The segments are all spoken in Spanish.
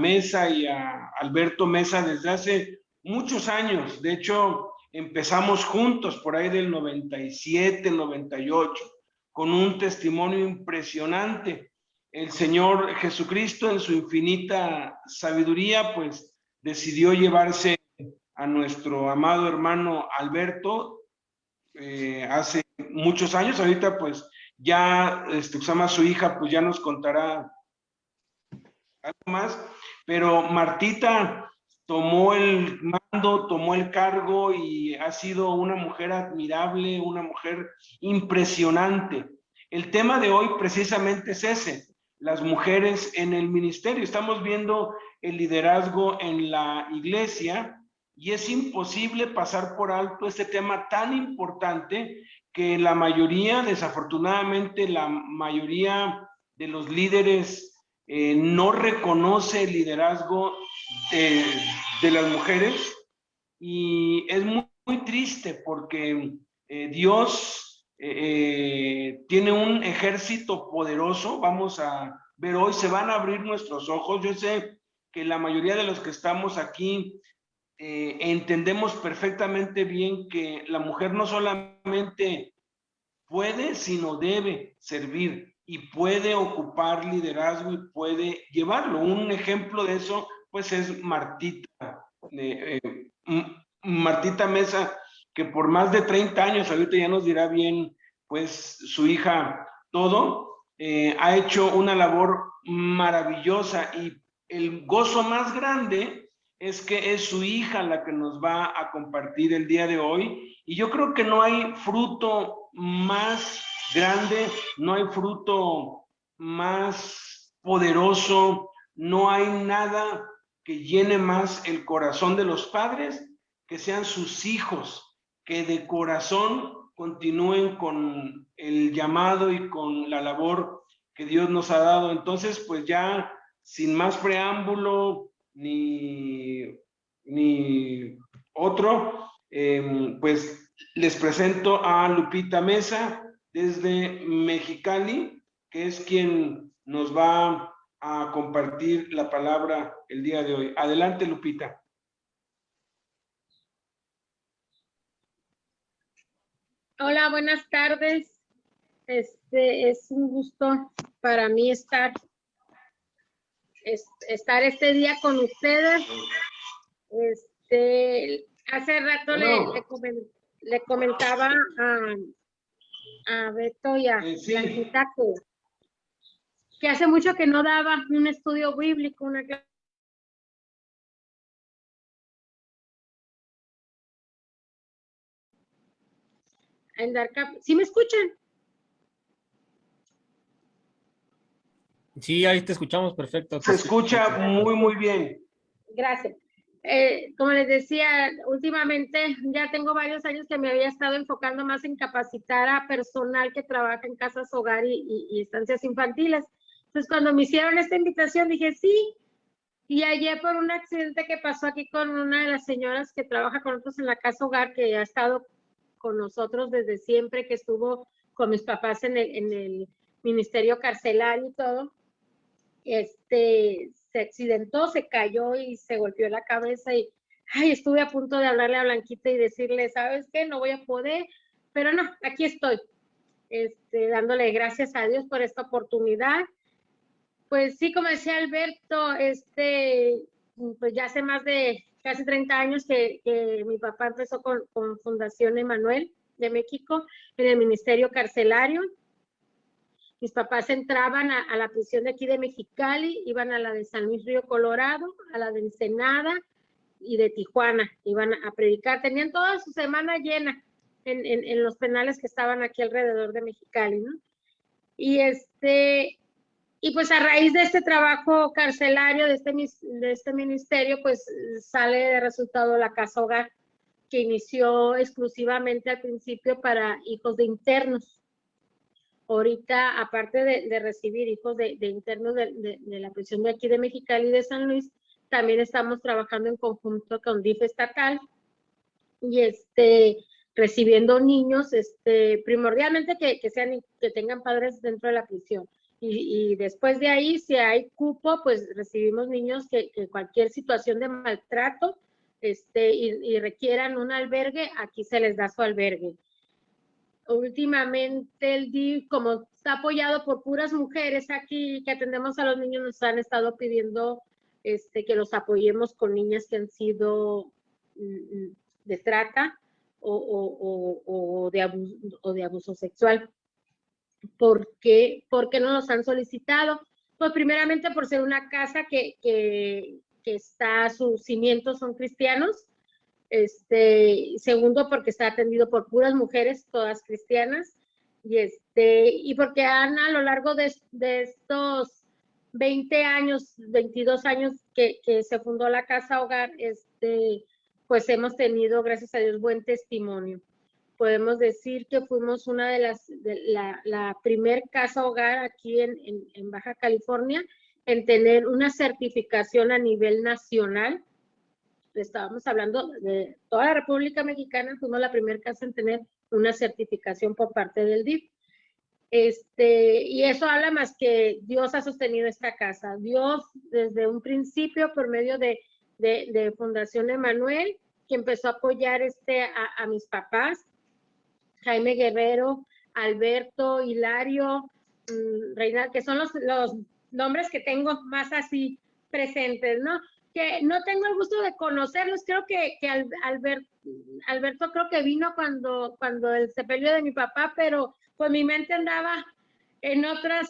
Mesa y a Alberto Mesa desde hace muchos años. De hecho, empezamos juntos por ahí del 97, 98, con un testimonio impresionante. El Señor Jesucristo, en su infinita sabiduría, pues decidió llevarse a nuestro amado hermano Alberto hace muchos años. Ahorita pues ya su hija pues ya nos contará algo más, pero Martita tomó el mando, tomó el cargo y ha sido una mujer admirable, una mujer impresionante. El tema de hoy precisamente es ese, las mujeres en el ministerio. Estamos viendo el liderazgo en la iglesia y es imposible pasar por alto este tema tan importante que la mayoría, desafortunadamente, la mayoría de los líderes no reconoce el liderazgo de las mujeres, y es muy, muy triste porque Dios tiene un ejército poderoso. Vamos a ver hoy, se van a abrir nuestros ojos. Yo sé que la mayoría de los que estamos aquí entendemos perfectamente bien que la mujer no solamente puede, sino debe servir y puede ocupar liderazgo y puede llevarlo. Un ejemplo de eso, pues, es Martita, Martita Mesa, que por más de 30 años, ahorita ya nos dirá bien, pues, su hija todo, ha hecho una labor maravillosa, y el gozo más grande es que es su hija la que nos va a compartir el día de hoy. Y yo creo que no hay fruto más grande, no hay fruto más poderoso, no hay nada que llene más el corazón de los padres que sean sus hijos, que de corazón continúen con el llamado y con la labor que Dios nos ha dado. Entonces, pues ya sin más preámbulo ni otro, pues les presento a Lupita Mesa desde Mexicali, que es quien nos va a compartir la palabra el día de hoy. Adelante, Lupita. Hola, buenas tardes. Es un gusto para mí estar este día con ustedes. Hace rato le comentaba a Beto y a Blanquita que hace mucho que no daba un estudio bíblico, una clase. ¿Sí me escuchan? Sí, ahí te escuchamos perfecto. Se escucha muy, muy bien. Gracias. Como les decía, últimamente ya tengo varios años que me había estado enfocando más en capacitar a personal que trabaja en casas hogar y estancias infantiles. Entonces, cuando me hicieron esta invitación, dije sí. Y ayer, por un accidente que pasó aquí con una de las señoras que trabaja con nosotros en la casa hogar, que ha estado con nosotros desde siempre, que estuvo con mis papás en el ministerio carcelario y todo, se accidentó, se cayó y se golpeó la cabeza, y estuve a punto de hablarle a Blanquita y decirle, ¿sabes qué? No voy a poder, pero no, aquí estoy, dándole gracias a Dios por esta oportunidad. Pues sí, como decía Alberto, pues ya hace más de casi 30 años que mi papá empezó con Fundación Emanuel de México en el ministerio carcelario. Mis papás entraban a la prisión de aquí de Mexicali, iban a la de San Luis Río Colorado, a la de Ensenada y de Tijuana, iban a predicar, tenían toda su semana llena en los penales que estaban aquí alrededor de Mexicali, ¿no? Y pues a raíz de este trabajo carcelario, de este ministerio, pues sale de resultado la casa hogar, que inició exclusivamente al principio para hijos de internos. Ahorita, aparte de recibir hijos de internos de la prisión de aquí de Mexicali y de San Luis, también estamos trabajando en conjunto con DIF estatal y recibiendo niños, primordialmente que tengan padres dentro de la prisión. y después de ahí, si hay cupo, pues recibimos niños que cualquier situación de maltrato y requieran un albergue, aquí se les da su albergue. Últimamente el DIF, como está apoyado por puras mujeres aquí que atendemos a los niños, nos han estado pidiendo que los apoyemos con niñas que han sido de trata o de abuso sexual. ¿Por qué no los han solicitado? Pues primeramente por ser una casa que sus cimientos son cristianos. Segundo, porque está atendido por puras mujeres, todas cristianas, y porque a lo largo de estos 20 años, 22 años que se fundó la Casa Hogar, pues hemos tenido, gracias a Dios, buen testimonio. Podemos decir que fuimos una de la primer Casa Hogar aquí en Baja California en tener una certificación a nivel nacional. Estábamos hablando de toda la República Mexicana, fuimos la primera casa en tener una certificación por parte del DIF. Y eso habla más que Dios ha sostenido esta casa. Dios, desde un principio, por medio de Fundación Emanuel, que empezó a apoyar a mis papás, Jaime Guerrero, Alberto, Hilario, Reinaldo, que son los nombres que tengo más así presentes, ¿no? Que no tengo el gusto de conocerlos, creo que Alberto creo que vino cuando el sepelio de mi papá, pero pues mi mente andaba en otra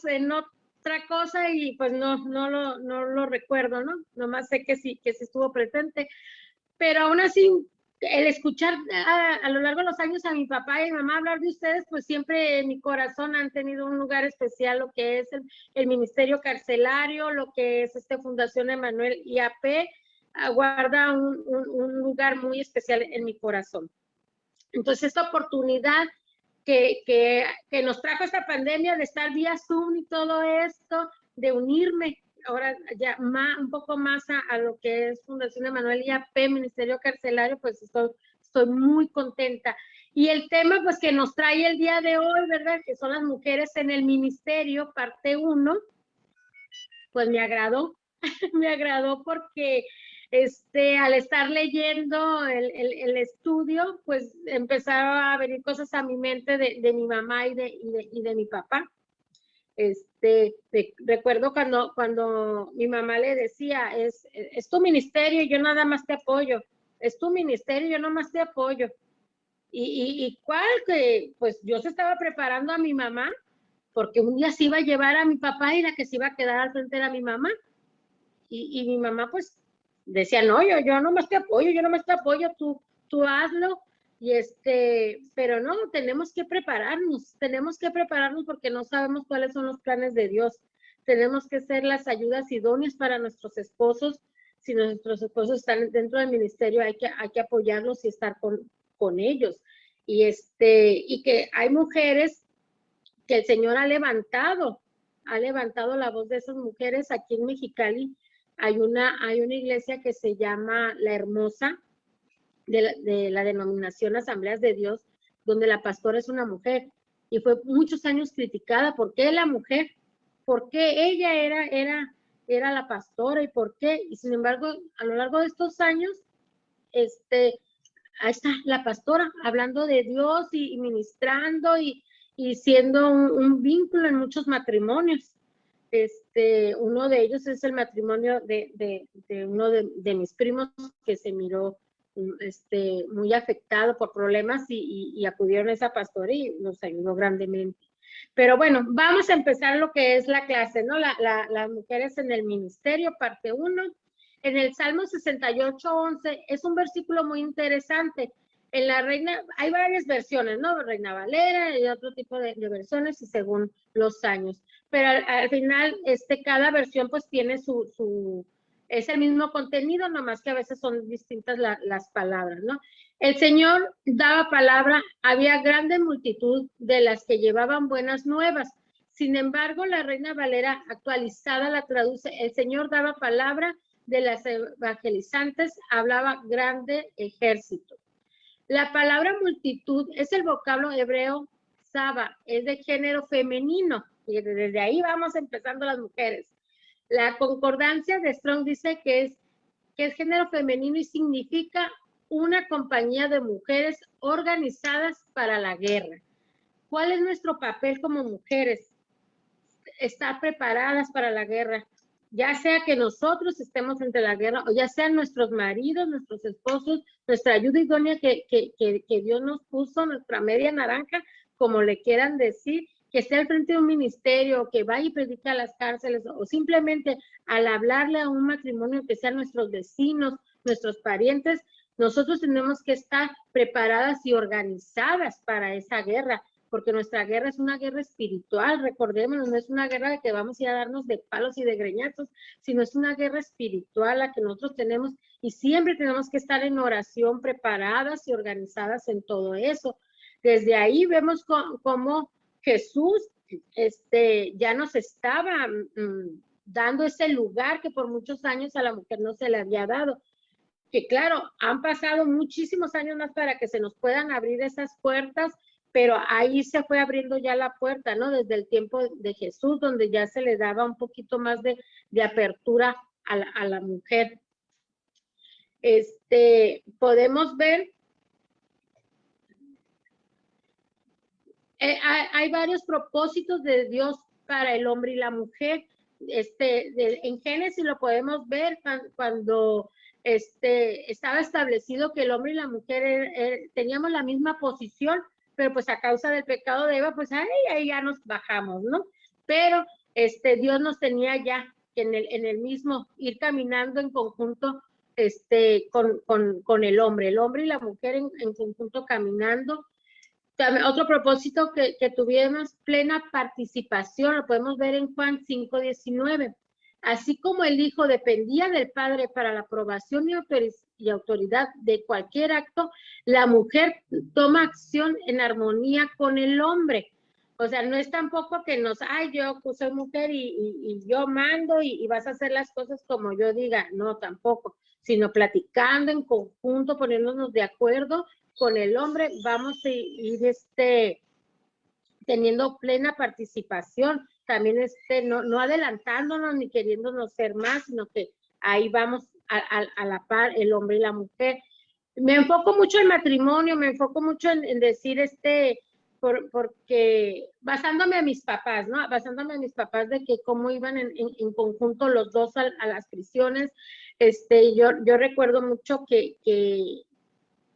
cosa y pues no lo recuerdo, ¿no? Nomás sé que sí estuvo presente, pero aún así el escuchar a lo largo de los años a mi papá y mi mamá hablar de ustedes, pues siempre en mi corazón han tenido un lugar especial, lo que es el Ministerio Carcelario, lo que es Fundación Emanuel IAP, guarda un lugar muy especial en mi corazón. Entonces, esta oportunidad que nos trajo esta pandemia de estar vía Zoom y todo esto, de unirme ahora ya un poco más a lo que es Fundación Emanuel IAP, Ministerio Carcelario, pues estoy muy contenta. Y el tema pues que nos trae el día de hoy, ¿verdad? Que son las mujeres en el ministerio, parte 1, pues me agradó, me agradó porque al estar leyendo el estudio, pues empezaron a venir cosas a mi mente de mi mamá y de mi papá. Recuerdo cuando mi mamá le decía, es tu ministerio, yo nada más te apoyo, es tu ministerio, yo nada más te apoyo. Y cuál que, pues yo se estaba preparando a mi mamá, porque un día se iba a llevar a mi papá y la que se iba a quedar al frente era mi mamá. Y mi mamá pues decía, no, yo nomás te apoyo, tú hazlo. Pero no, tenemos que prepararnos porque no sabemos cuáles son los planes de Dios. Tenemos que ser las ayudas idóneas para nuestros esposos. Si nuestros esposos están dentro del ministerio, hay que apoyarlos y estar con ellos. Y que hay mujeres que el Señor ha levantado la voz de esas mujeres. Aquí en Mexicali hay una iglesia que se llama La Hermosa, de la denominación Asambleas de Dios, donde la pastora es una mujer y fue muchos años criticada. ¿Por qué la mujer? ¿Por qué ella era la pastora y por qué? Y sin embargo, a lo largo de estos años, ahí está la pastora hablando de Dios y ministrando y siendo un vínculo en muchos matrimonios. Uno de ellos es el matrimonio de uno de mis primos que se miró muy afectado por problemas y acudieron a esa pastora y nos ayudó grandemente. Pero bueno, vamos a empezar lo que es la clase, ¿no? Las mujeres en el ministerio, parte 1. En el Salmo 68:11 es un versículo muy interesante. En la Reina, hay varias versiones, ¿no? Reina Valera y otro tipo de versiones y según los años. Pero al final, cada versión pues tiene es el mismo contenido, nomás que a veces son distintas las palabras, ¿no? El Señor daba palabra, había grande multitud de las que llevaban buenas nuevas. Sin embargo, la Reina Valera actualizada la traduce, el Señor daba palabra de las evangelizantes, hablaba grande ejército. La palabra multitud es el vocablo hebreo saba, es de género femenino. Y desde ahí vamos empezando las mujeres. La concordancia de Strong dice que es género femenino y significa una compañía de mujeres organizadas para la guerra. ¿Cuál es nuestro papel como mujeres? Estar preparadas para la guerra, ya sea que nosotros estemos entre la guerra o ya sean nuestros maridos, nuestros esposos, nuestra ayuda idónea que Dios nos puso, nuestra media naranja, como le quieran decir, que esté al frente de un ministerio, que vaya y predique a las cárceles, o simplemente al hablarle a un matrimonio que sean nuestros vecinos, nuestros parientes, nosotros tenemos que estar preparadas y organizadas para esa guerra, porque nuestra guerra es una guerra espiritual, recordémonos, no es una guerra de que vamos a ir a darnos de palos y de greñazos, sino es una guerra espiritual la que nosotros tenemos, y siempre tenemos que estar en oración, preparadas y organizadas en todo eso. Desde ahí vemos cómo Jesús ya nos estaba dando ese lugar que por muchos años a la mujer no se le había dado. Que claro, han pasado muchísimos años más para que se nos puedan abrir esas puertas, pero ahí se fue abriendo ya la puerta, ¿no? Desde el tiempo de Jesús, donde ya se le daba un poquito más de apertura a la mujer. Podemos ver, hay varios propósitos de Dios para el hombre y la mujer. En Génesis lo podemos ver cuando estaba establecido que el hombre y la mujer teníamos la misma posición, pero pues a causa del pecado de Eva, pues ahí ya nos bajamos, ¿no? Pero Dios nos tenía ya en el mismo, ir caminando en conjunto con el hombre y la mujer en conjunto caminando. También, otro propósito que tuvimos, plena participación, lo podemos ver en Juan 5:19. Así como el Hijo dependía del Padre para la aprobación y autoridad de cualquier acto, la mujer toma acción en armonía con el hombre. O sea, no es tampoco que yo soy mujer y yo mando y vas a hacer las cosas como yo diga, no, tampoco, sino platicando en conjunto, poniéndonos de acuerdo con el hombre, vamos a ir teniendo plena participación, también no adelantándonos ni queriéndonos ser más, sino que ahí vamos a la par, el hombre y la mujer. Me enfoco mucho en matrimonio, me enfoco mucho en decir porque basándome a mis papás, ¿no? Basándome a mis papás de que cómo iban en conjunto los dos a las prisiones. Yo recuerdo mucho que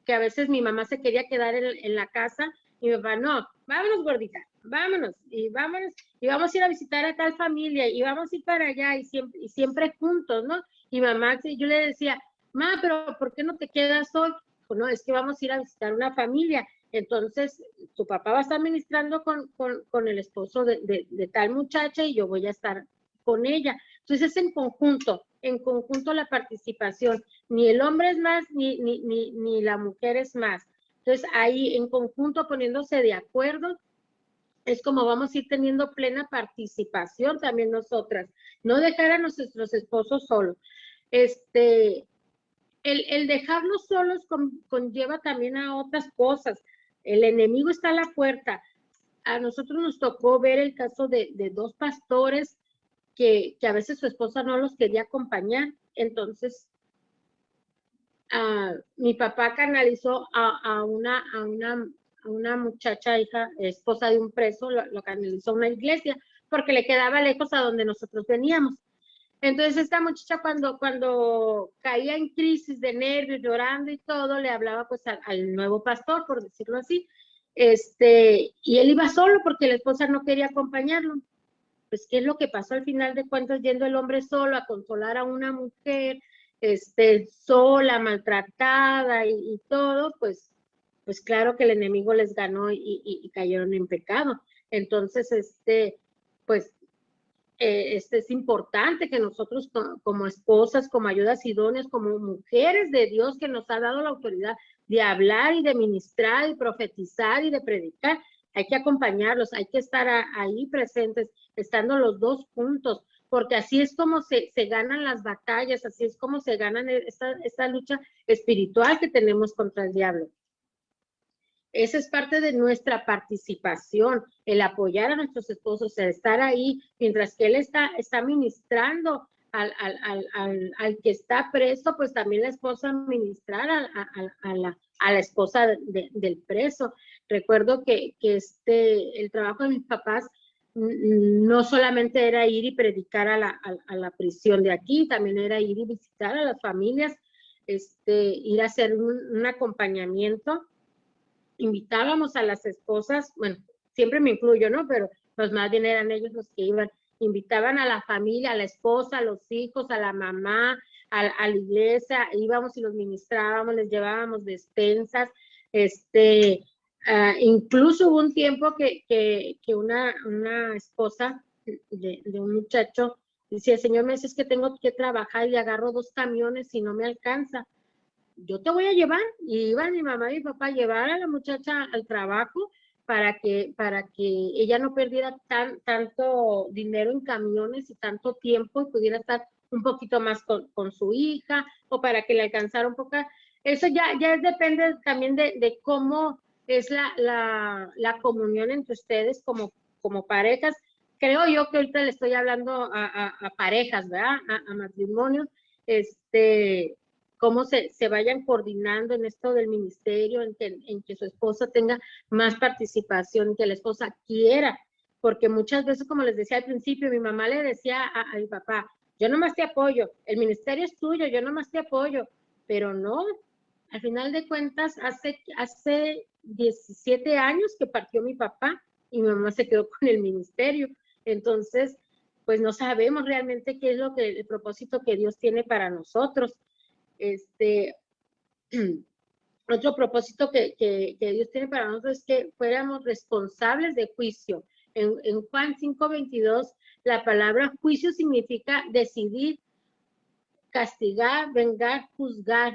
a veces mi mamá se quería quedar en la casa y mi papá, no, vámonos gordita, vámonos y vamos a ir a visitar a tal familia y vamos a ir para allá y siempre juntos, ¿no? Y mamá, yo le decía, ma, pero ¿por qué no te quedas hoy? Pues no, es que vamos a ir a visitar una familia. Entonces, tu papá va a estar ministrando con el esposo de tal muchacha y yo voy a estar con ella. Entonces, es en conjunto la participación. Ni el hombre es más, ni la mujer es más. Entonces, ahí en conjunto, poniéndose de acuerdo, es como vamos a ir teniendo plena participación también nosotras. No dejar a nuestros esposos solos. El dejarlos solos conlleva también a otras cosas. El enemigo está a la puerta. A nosotros nos tocó ver el caso de dos pastores que a veces su esposa no los quería acompañar. Entonces, mi papá canalizó a una muchacha, hija, esposa de un preso, lo canalizó a una iglesia, porque le quedaba lejos a donde nosotros veníamos. Entonces esta muchacha cuando caía en crisis de nervios, llorando y todo, le hablaba pues al nuevo pastor, por decirlo así, y él iba solo porque la esposa no quería acompañarlo. Pues, ¿qué es lo que pasó al final de cuentas yendo el hombre solo a consolar a una mujer, sola, maltratada y todo? Pues claro que el enemigo les ganó y cayeron en pecado. Entonces, pues, es importante que nosotros como esposas, como ayudas idóneas, como mujeres de Dios que nos ha dado la autoridad de hablar y de ministrar y profetizar y de predicar, hay que acompañarlos, hay que estar ahí presentes, estando los dos juntos, porque así es como se ganan las batallas, así es como se ganan esta lucha espiritual que tenemos contra el diablo. esa es parte de nuestra participación, el apoyar a nuestros esposos, el estar ahí, mientras que él está ministrando al que está preso, pues también la esposa ministrar a la esposa del preso. Recuerdo que el trabajo de mis papás no solamente era ir y predicar a la prisión de aquí, también era ir y visitar a las familias, ir a hacer un acompañamiento. Invitábamos a las esposas, bueno, siempre me incluyo, ¿no? Pero pues más bien eran ellos los que iban, invitaban a la familia, a la esposa, a los hijos, a la mamá, a la iglesia, íbamos y los ministrábamos, les llevábamos despensas, incluso hubo un tiempo que una esposa de un muchacho decía, Señor, me dice, es que tengo que trabajar y agarro 2 camiones y no me alcanza. Yo te voy a llevar. Y iban mi mamá y mi papá a llevar a la muchacha al trabajo para que ella no perdiera tanto dinero en camiones y tanto tiempo y pudiera estar un poquito más con su hija, o para que le alcanzara un poco. Eso ya depende también de cómo es la comunión entre ustedes como parejas. Creo yo que ahorita le estoy hablando a parejas, ¿verdad? A matrimonios, cómo se vayan coordinando en esto del ministerio, en que su esposa tenga más participación, que la esposa quiera, porque muchas veces, como les decía al principio, mi mamá le decía a mi papá, yo nomás te apoyo, el ministerio es tuyo, yo nomás te apoyo, pero no, al final de cuentas, hace 17 años que partió mi papá y mi mamá se quedó con el ministerio, entonces, pues no sabemos realmente qué es el propósito que Dios tiene para nosotros. Otro propósito que Dios tiene para nosotros es que fuéramos responsables de juicio. En Juan 5:22, la palabra juicio significa decidir, castigar, vengar, juzgar.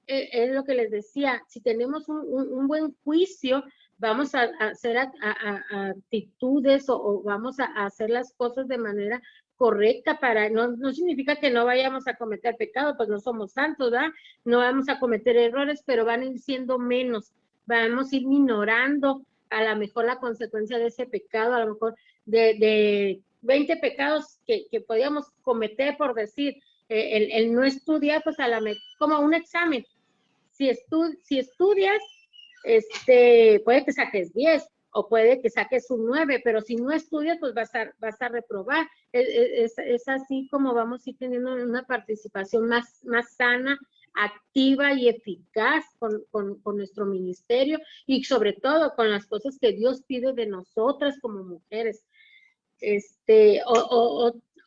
Es lo que les decía, si tenemos un buen juicio, vamos a hacer actitudes o vamos a hacer las cosas de manera correcta no significa que no vayamos a cometer pecado, pues no somos santos, ¿verdad? No vamos a cometer errores, pero van a ir siendo menos, vamos a ir minorando a lo mejor la consecuencia de ese pecado, a lo mejor de 20 pecados que podíamos cometer, por decir, el no estudiar, pues como un examen. Si estudias, puede que saques 10 o puede que saques un 9, pero si no estudias, pues vas a reprobar. Es así como vamos a ir teniendo una participación más sana, activa y eficaz con nuestro ministerio y sobre todo con las cosas que Dios pide de nosotras como mujeres.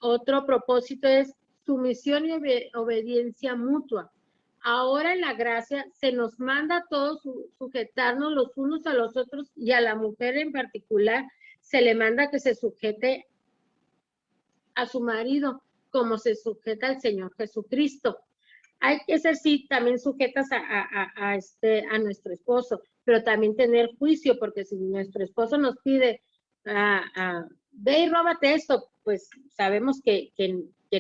Otro propósito es sumisión y obediencia mutua. Ahora en la gracia se nos manda a todos sujetarnos los unos a los otros, y a la mujer en particular se le manda que se sujete a su marido como se sujeta al Señor Jesucristo. Hay que ser, sí, también sujetas a nuestro esposo, pero también tener juicio, porque si nuestro esposo nos pide, ve y róbate esto, pues sabemos que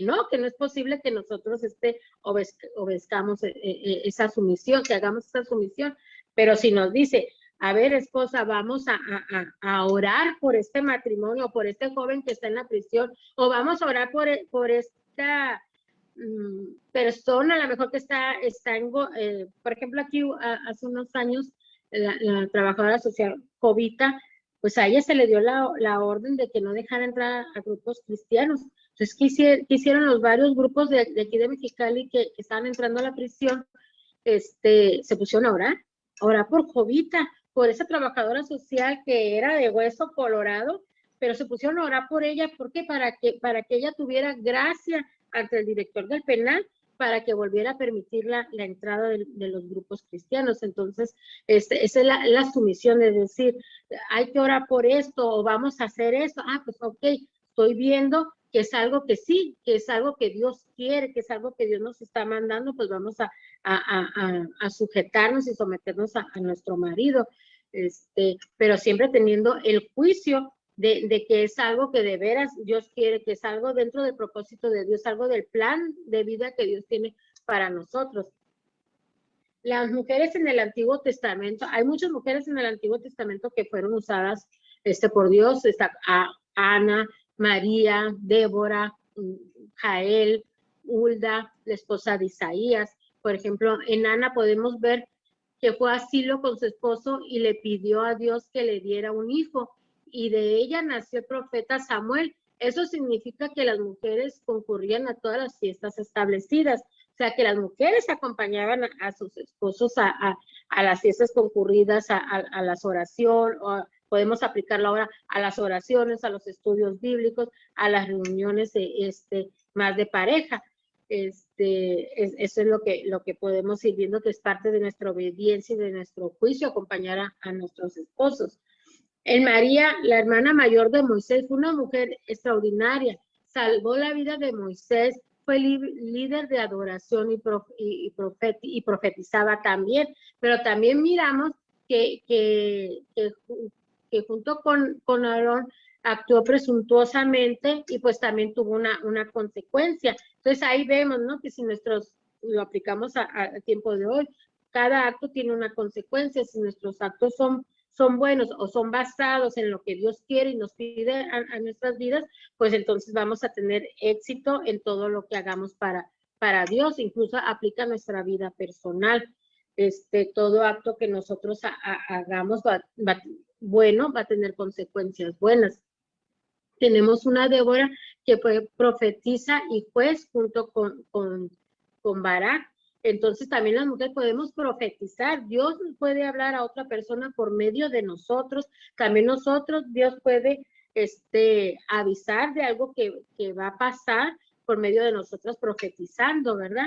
no es posible que nosotros obedezcamos esa sumisión, que hagamos esa sumisión, pero si nos dice, a ver, esposa, vamos a orar por este matrimonio, por este joven que está en la prisión, o vamos a orar por esta persona, a lo mejor que está por ejemplo, aquí hace unos años, la trabajadora social Jovita, pues a ella se le dio la orden de que no dejara entrar a grupos cristianos. Entonces, ¿qué hicieron los varios grupos de aquí de Mexicali que estaban entrando a la prisión? Se pusieron a orar por Jovita, por esa trabajadora social que era de hueso colorado, pero se pusieron a orar por ella, ¿por qué? Para que ella tuviera gracia ante el director del penal, para que volviera a permitir la entrada de los grupos cristianos. Entonces, esa es la sumisión, de decir, hay que orar por esto, o vamos a hacer esto, pues ok, estoy viendo que es algo que sí, que es algo que Dios quiere, que es algo que Dios nos está mandando, pues vamos a sujetarnos y someternos a nuestro marido, pero siempre teniendo el juicio de que es algo que de veras Dios quiere, que es algo dentro del propósito de Dios, algo del plan de vida que Dios tiene para nosotros. las mujeres en el Antiguo Testamento, hay muchas mujeres en el Antiguo Testamento que fueron usadas por Dios, está Ana, María, Débora, Jael, Hulda, la esposa de Isaías. Por ejemplo, en Ana podemos ver que fue a Silo con su esposo y le pidió a Dios que le diera un hijo, y de ella nació el profeta Samuel. Eso significa que las mujeres concurrían a todas las fiestas establecidas, o sea, que las mujeres acompañaban a sus esposos a las fiestas concurridas, a las oraciones, podemos aplicarlo ahora a las oraciones, a los estudios bíblicos, a las reuniones más de pareja. Eso es lo que podemos ir viendo, que es parte de nuestra obediencia y de nuestro juicio, acompañar a nuestros esposos. En María, la hermana mayor de Moisés, fue una mujer extraordinaria, salvó la vida de Moisés, fue líder de adoración y profetizaba también, pero también miramos que junto con Aarón actuó presuntuosamente y pues también tuvo una consecuencia. Entonces ahí vemos, ¿no? Que si lo aplicamos al tiempo de hoy, cada acto tiene una consecuencia. Si nuestros actos son buenos o son basados en lo que Dios quiere y nos pide a nuestras vidas, pues entonces vamos a tener éxito en todo lo que hagamos para Dios. Incluso aplica a nuestra vida personal. Todo acto que nosotros hagamos bueno va a tener consecuencias buenas. Tenemos una Débora que profetiza y juez junto con Barak. Entonces también las mujeres podemos profetizar. Dios puede hablar a otra persona por medio de nosotros. También nosotros, Dios puede avisar de algo que va a pasar por medio de nosotros profetizando, ¿verdad?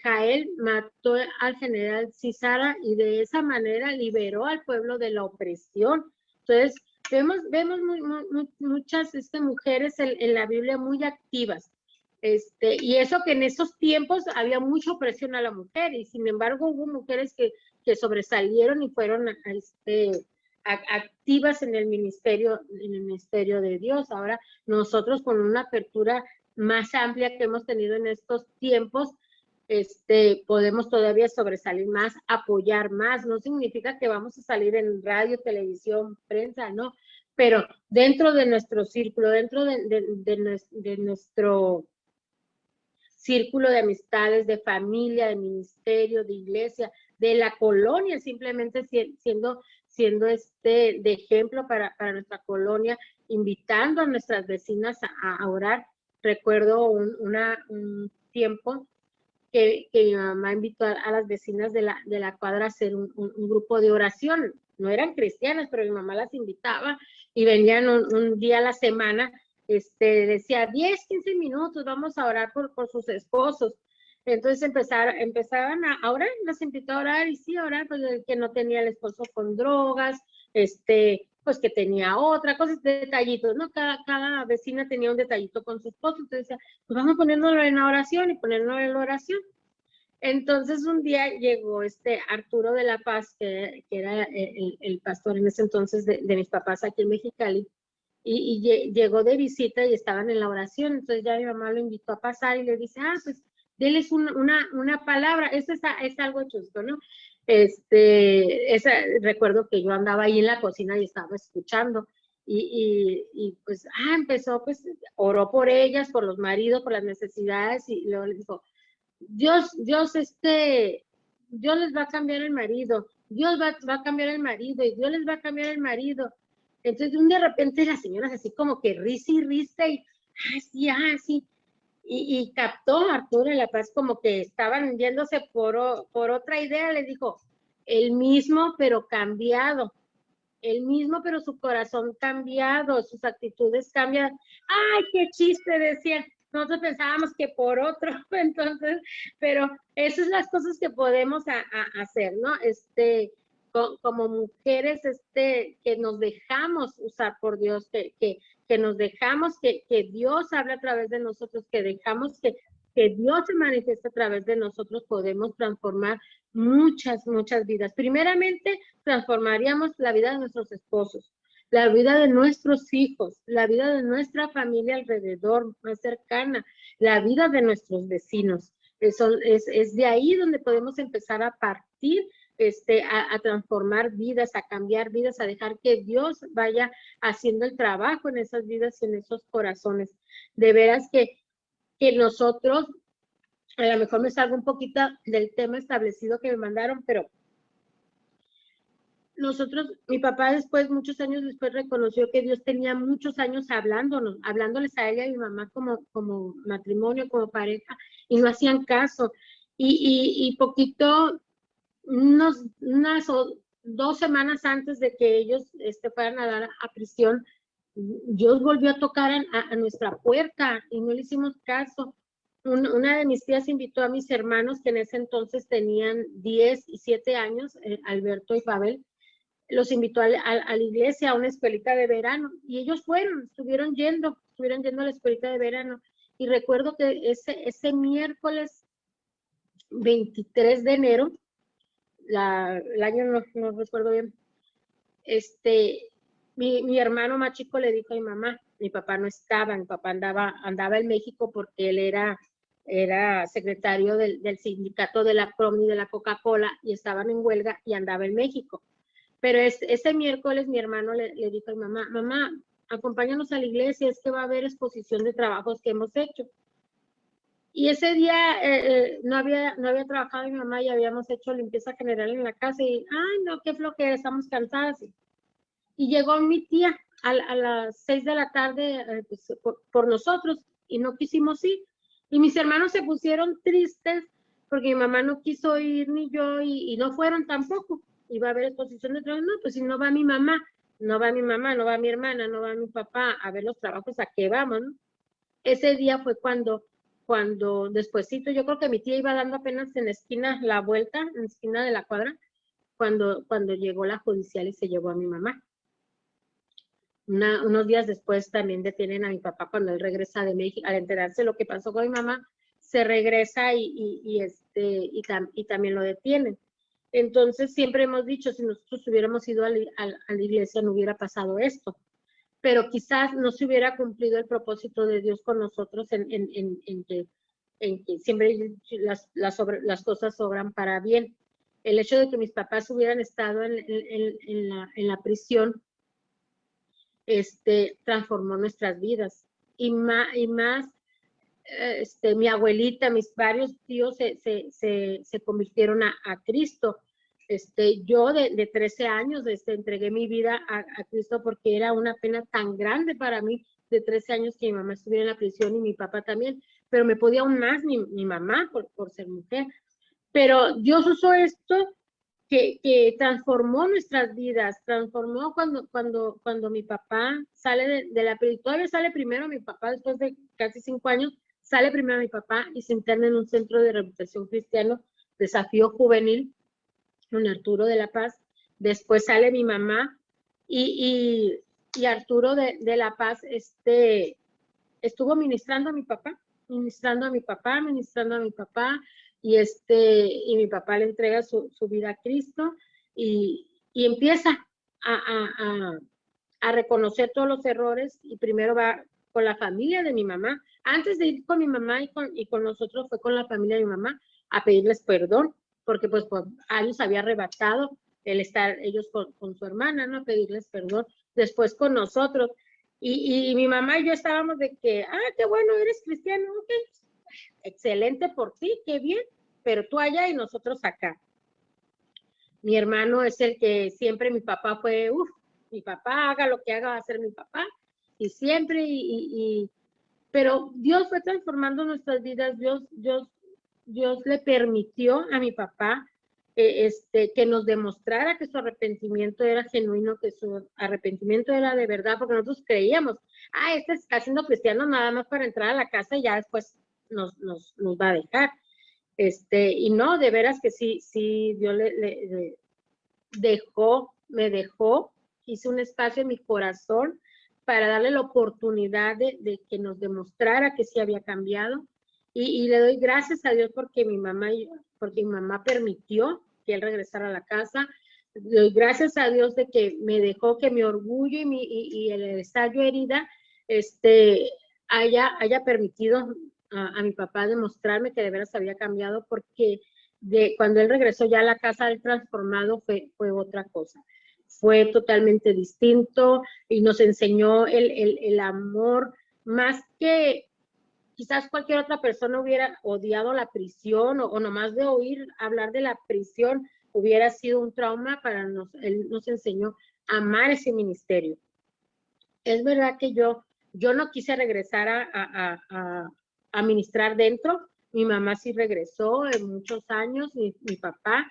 Jael mató al general Sisara y de esa manera liberó al pueblo de la opresión. Entonces, vemos muchas mujeres en la Biblia muy activas. Y eso que en esos tiempos había mucha opresión a la mujer, y sin embargo hubo mujeres que sobresalieron y fueron activas en el ministerio de Dios. Ahora nosotros, con una apertura más amplia que hemos tenido en estos tiempos, podemos todavía sobresalir más, apoyar más. No significa que vamos a salir en radio, televisión, prensa, no, pero dentro de nuestro círculo, dentro de nuestro círculo de amistades, de familia, de ministerio, de iglesia, de la colonia, simplemente siendo de ejemplo para nuestra colonia, invitando a nuestras vecinas a orar. Recuerdo un tiempo que mi mamá invitó a las vecinas de la cuadra a hacer un grupo de oración. No eran cristianas, pero mi mamá las invitaba y venían un día a la semana. Decía 10, 15 minutos, vamos a orar por sus esposos. Entonces empezaban a orar, las invitó a orar, y sí, a orar, pues que no tenía el esposo con drogas, pues que tenía otra, cosas, detallitos, ¿no? Cada vecina tenía un detallito con su esposo. Entonces decía, pues vamos a ponernos en la oración y ponernos en la oración. Entonces un día llegó Arturo de la Paz, que era el pastor en ese entonces de mis papás aquí en Mexicali, y llegó de visita y estaban en la oración. Entonces ya mi mamá lo invitó a pasar y le dice, pues déles una palabra. Eso es algo chusco, ¿no? Recuerdo que yo andaba ahí en la cocina y estaba escuchando, y pues empezó, pues oró por ellas, por los maridos, por las necesidades, y luego le dijo, Dios les va a cambiar el marido, Dios va a cambiar el marido, y Dios les va a cambiar el marido. Entonces de repente las señoras así como que risa y risa, y así, y captó a Arturo de la Paz como que estaban yéndose por otra idea. Le dijo, el mismo pero cambiado, el mismo pero su corazón cambiado, sus actitudes cambian. ¡Ay, qué chiste! Decían. Nosotros pensábamos que por otro. Entonces, pero esas son las cosas que podemos hacer, ¿no? Como mujeres, que nos dejamos usar por Dios, que nos dejamos que Dios hable a través de nosotros, que dejamos que Dios se manifieste a través de nosotros, podemos transformar muchas vidas. Primeramente, transformaríamos la vida de nuestros esposos, la vida de nuestros hijos, la vida de nuestra familia alrededor, más cercana, la vida de nuestros vecinos. Es de ahí donde podemos empezar a partir, a transformar vidas, a cambiar vidas, a dejar que Dios vaya haciendo el trabajo en esas vidas y en esos corazones. De veras que nosotros, a lo mejor me salgo un poquito del tema establecido que me mandaron, pero nosotros, mi papá después, muchos años después, reconoció que Dios tenía muchos años hablándoles a ella y a mi mamá como matrimonio, como pareja, y no hacían caso. Y poquito, unas 2 semanas antes de que ellos fueran a dar a prisión, Dios volvió a tocar a nuestra puerta y no le hicimos caso. Una de mis tías invitó a mis hermanos, que en ese entonces tenían 10 y 7 años, Alberto y Pavel, los invitó a la iglesia, a una escuelita de verano, y ellos estuvieron yendo a la escuelita de verano. Y recuerdo que ese miércoles 23 de enero, el año no recuerdo bien, mi hermano más chico le dijo a mi mamá, mi papá no estaba, mi papá andaba en México porque él era secretario del sindicato de la Prom y de la Coca-Cola, y estaban en huelga y andaba en México. Pero ese miércoles mi hermano le dijo a mi mamá, mamá, acompáñanos a la iglesia, es que va a haber exposición de trabajos que hemos hecho. Y ese día no había trabajado mi mamá y habíamos hecho limpieza general en la casa y, ay, no, qué flojera, estamos cansadas. Y llegó mi tía a las 6 de la tarde pues, por nosotros y no quisimos ir. Y mis hermanos se pusieron tristes porque mi mamá no quiso ir ni yo y no fueron tampoco. Iba a haber exposición de trabajo, no, pues si no va mi mamá, no va mi hermana, no va mi papá a ver los trabajos, ¿a qué vamos? ¿No? Ese día fue cuando despuesito, yo creo que mi tía iba dando apenas en la esquina, la vuelta, en la esquina de la cuadra, cuando llegó la judicial y se llevó a mi mamá. Unos días después también detienen a mi papá cuando él regresa de México, al enterarse de lo que pasó con mi mamá, se regresa y también lo detienen. Entonces siempre hemos dicho, si nosotros hubiéramos ido a la iglesia no hubiera pasado esto, pero quizás no se hubiera cumplido el propósito de Dios con nosotros en que siempre las cosas obran para bien. El hecho de que mis papás hubieran estado en la prisión transformó nuestras vidas. Y más mi abuelita, mis varios tíos se convirtieron a Cristo. Yo de 13 años entregué mi vida a Cristo porque era una pena tan grande para mí de 13 años que mi mamá estuviera en la prisión y mi papá también, pero me podía aún más mi mamá por ser mujer. Pero Dios usó esto que transformó nuestras vidas, transformó cuando mi papá sale de la prisión. Todavía sale primero mi papá, después de casi 5 años, sale primero mi papá y se interna en un centro de rehabilitación cristiano, Desafío Juvenil, con Arturo de la Paz. Después sale mi mamá y Arturo de la Paz estuvo ministrando a mi papá, y mi papá le entrega su vida a Cristo y empieza a reconocer todos los errores, y primero va con la familia de mi mamá. Antes de ir con mi mamá y con nosotros, fue con la familia de mi mamá a pedirles perdón, porque pues por años había arrebatado el estar ellos con su hermana, ¿no? A pedirles perdón. Después con nosotros. Y mi mamá y yo estábamos de que, qué bueno, eres cristiano, ok, excelente por ti, qué bien, pero tú allá y nosotros acá. Mi hermano es el que siempre, mi papá fue, mi papá, haga lo que haga, va a ser mi papá, y siempre, pero Dios fue transformando nuestras vidas. Dios le permitió a mi papá que nos demostrara que su arrepentimiento era genuino, que su arrepentimiento era de verdad, porque nosotros creíamos, está siendo cristiano nada más para entrar a la casa y ya después nos va a dejar. Y no, de veras que sí, Dios me dejó, hice un espacio en mi corazón para darle la oportunidad de que nos demostrara que sí había cambiado, y le doy gracias a Dios porque mi mamá permitió que él regresara a la casa. Le doy gracias a Dios de que me dejó que mi orgullo y el estar yo herida haya permitido a mi papá a demostrarme que de veras había cambiado, porque cuando él regresó ya a la casa del transformado fue otra cosa. Fue totalmente distinto y nos enseñó el amor, más que quizás cualquier otra persona hubiera odiado la prisión o nomás de oír hablar de la prisión hubiera sido un trauma para él nos enseñó a amar ese ministerio. Es verdad que yo no quise regresar a ministrar dentro. Mi mamá sí regresó en muchos años, mi papá.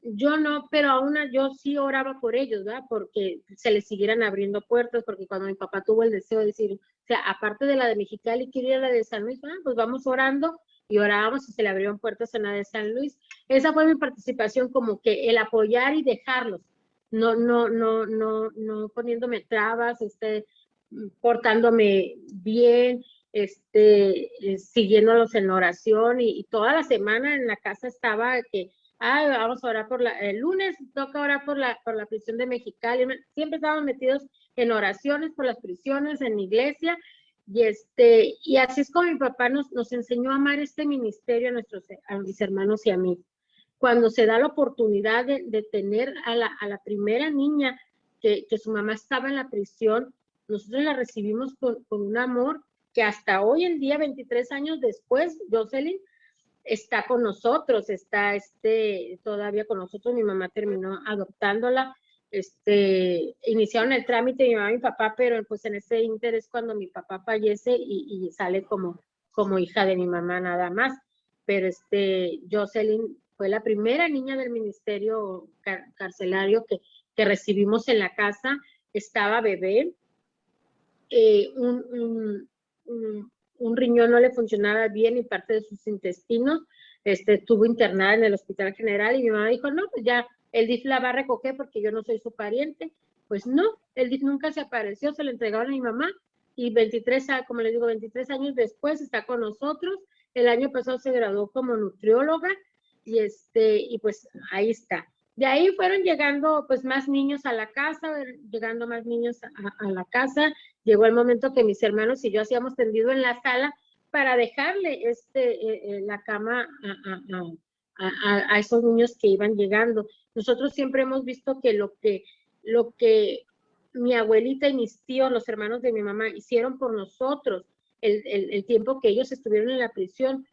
Yo no, pero aún yo sí oraba por ellos, ¿verdad? Porque se les siguieran abriendo puertas, porque cuando mi papá tuvo el deseo de decir, o sea, aparte de la de Mexicali, quiero ir a la de San Luis, pues vamos orando y orábamos y se le abrieron puertas en la de San Luis. Esa fue mi participación, como que el apoyar y dejarlos, no poniéndome trabas, portándome bien, siguiéndolos en oración y toda la semana en la casa estaba que vamos a orar el lunes toca orar por la prisión de Mexicali. Siempre estábamos metidos en oraciones por las prisiones, en la iglesia, y así es como mi papá nos enseñó a amar este ministerio a mis hermanos y a mí. Cuando se da la oportunidad de tener a la primera niña que su mamá estaba en la prisión, nosotros la recibimos con un amor que hasta hoy en día, 23 años después, Jocelyn, está con nosotros, está todavía con nosotros. Mi mamá terminó adoptándola, iniciaron el trámite mi mamá y mi papá, pero pues en ese ínter es cuando mi papá fallece y sale como hija de mi mamá nada más. Pero Jocelyn fue la primera niña del ministerio carcelario que recibimos en la casa. Estaba bebé, un riñón no le funcionaba bien y parte de sus intestinos, estuvo internada en el Hospital General y mi mamá dijo, no, pues ya el DIF la va a recoger porque yo no soy su pariente. Pues no, el DIF nunca se apareció, se lo entregaron a mi mamá y 23 años después está con nosotros. El año pasado se graduó como nutrióloga y pues ahí está. De ahí fueron llegando pues más niños a la casa, a la casa. Llegó el momento que mis hermanos y yo hacíamos tendido en la sala para dejarle la cama a esos niños que iban llegando. Nosotros siempre hemos visto que lo que mi abuelita y mis tíos, los hermanos de mi mamá, hicieron por nosotros el tiempo que ellos estuvieron en la prisión,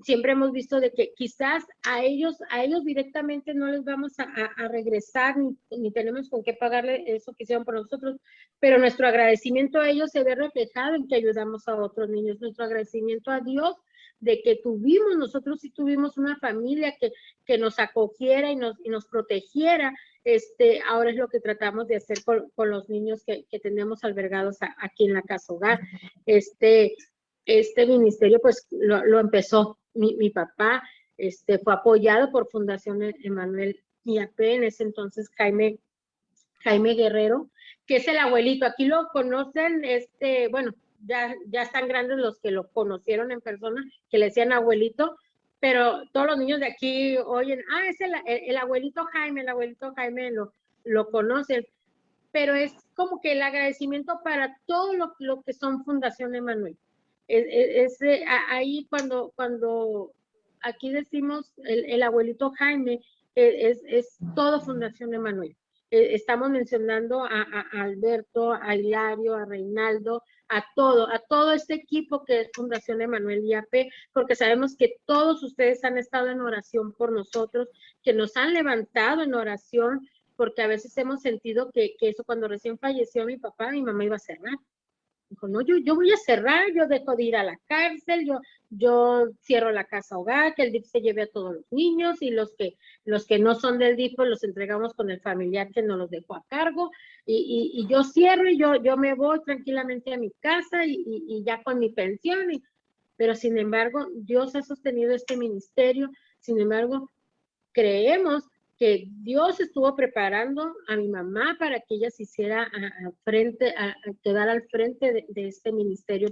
siempre hemos visto de que quizás a ellos directamente no les vamos a regresar, ni tenemos con qué pagarle eso que hicieron por nosotros, pero nuestro agradecimiento a ellos se ve reflejado en que ayudamos a otros niños, nuestro agradecimiento a Dios de que nosotros sí tuvimos una familia que nos acogiera y nos protegiera. Ahora es lo que tratamos de hacer con los niños que tenemos albergados aquí en la casa hogar. Este ministerio pues lo empezó mi papá, fue apoyado por Fundación Emanuel IAP, en ese entonces Jaime Guerrero, que es el abuelito. Aquí lo conocen, bueno, ya están grandes los que lo conocieron en persona, que le decían abuelito, pero todos los niños de aquí oyen, es el abuelito Jaime, lo conocen, pero es como que el agradecimiento para todo lo que son Fundación Emanuel. Ahí cuando aquí decimos el abuelito Jaime, es todo Fundación Emanuel. Estamos mencionando a Alberto, a Hilario, a Reinaldo, a todo este equipo que es Fundación Emanuel IAP, porque sabemos que todos ustedes han estado en oración por nosotros, que nos han levantado en oración, porque a veces hemos sentido que eso cuando recién falleció mi papá, mi mamá iba a cerrar. Dijo, no, yo voy a cerrar, yo dejo de ir a la cárcel, yo cierro la casa hogar, que el DIF se lleve a todos los niños y los que no son del DIF pues los entregamos con el familiar que nos los dejó a cargo y yo cierro y yo me voy tranquilamente a mi casa y ya con mi pensión. Pero sin embargo, Dios ha sostenido este ministerio, sin embargo, creemos que Dios estuvo preparando a mi mamá para que ella se hiciera quedar al frente de este ministerio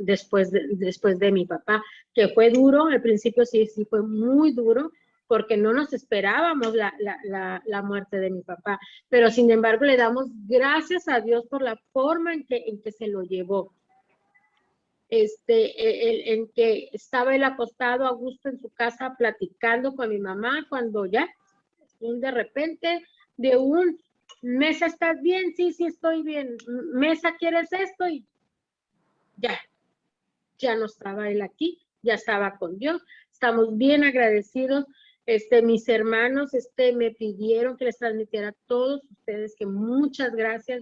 después de mi papá, que fue duro, al principio sí fue muy duro, porque no nos esperábamos la muerte de mi papá, pero sin embargo le damos gracias a Dios por la forma en que se lo llevó. en que estaba él acostado a gusto en su casa platicando con mi mamá, cuando ya, de repente, de un, Mesa, ¿estás bien? Sí, sí, estoy bien. Mesa, ¿quieres esto? Y ya no estaba él aquí, ya estaba con Dios. Estamos bien agradecidos. Mis hermanos, me pidieron que les transmitiera a todos ustedes que muchas gracias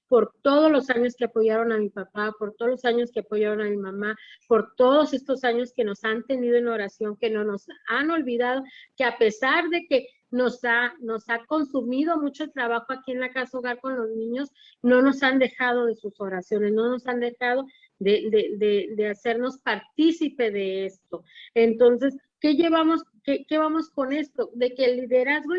por todos los años que apoyaron a mi papá, por todos los años que apoyaron a mi mamá, por todos estos años que nos han tenido en oración, que no nos han olvidado, que a pesar de que nos ha consumido mucho el trabajo aquí en la Casa Hogar con los niños, no nos han dejado de sus oraciones, no nos han dejado de hacernos partícipe de esto. Entonces, ¿qué vamos con esto? De que el liderazgo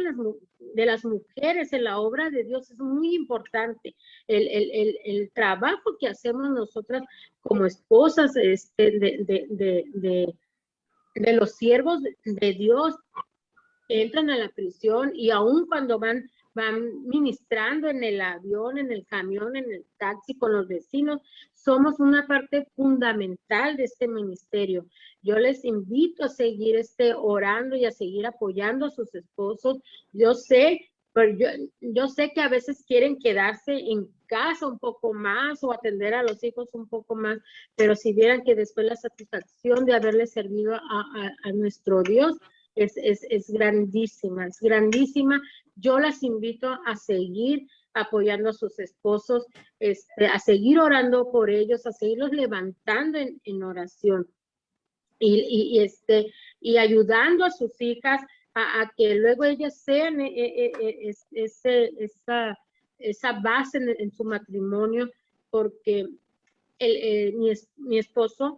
de las mujeres en la obra de Dios es muy importante. El trabajo que hacemos nosotras como esposas de los siervos de Dios, entran a la prisión y aún cuando van ministrando en el avión, en el camión, en el taxi con los vecinos, somos una parte fundamental de este ministerio. Yo les invito a seguir orando y a seguir apoyando a sus esposos. Yo sé, pero yo sé que a veces quieren quedarse en casa un poco más o atender a los hijos un poco más, pero si vieran que después la satisfacción de haberle servido a nuestro Dios es grandísima, es grandísima. Yo las invito a seguir apoyando a sus esposos, a seguir orando por ellos, a seguirlos levantando en oración y ayudando a sus hijas a que luego ellas sean esa base en su matrimonio, porque mi esposo,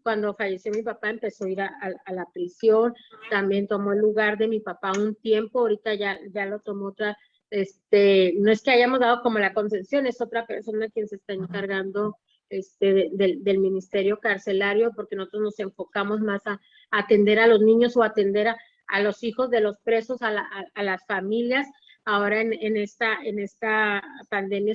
cuando falleció mi papá, empezó a ir a la prisión, también tomó el lugar de mi papá un tiempo, ahorita ya lo tomó otra, no es que hayamos dado como la concesión, es otra persona quien se está encargando del ministerio carcelario, porque nosotros nos enfocamos más a atender a los niños o atender a los hijos de los presos, a las familias. Ahora en esta pandemia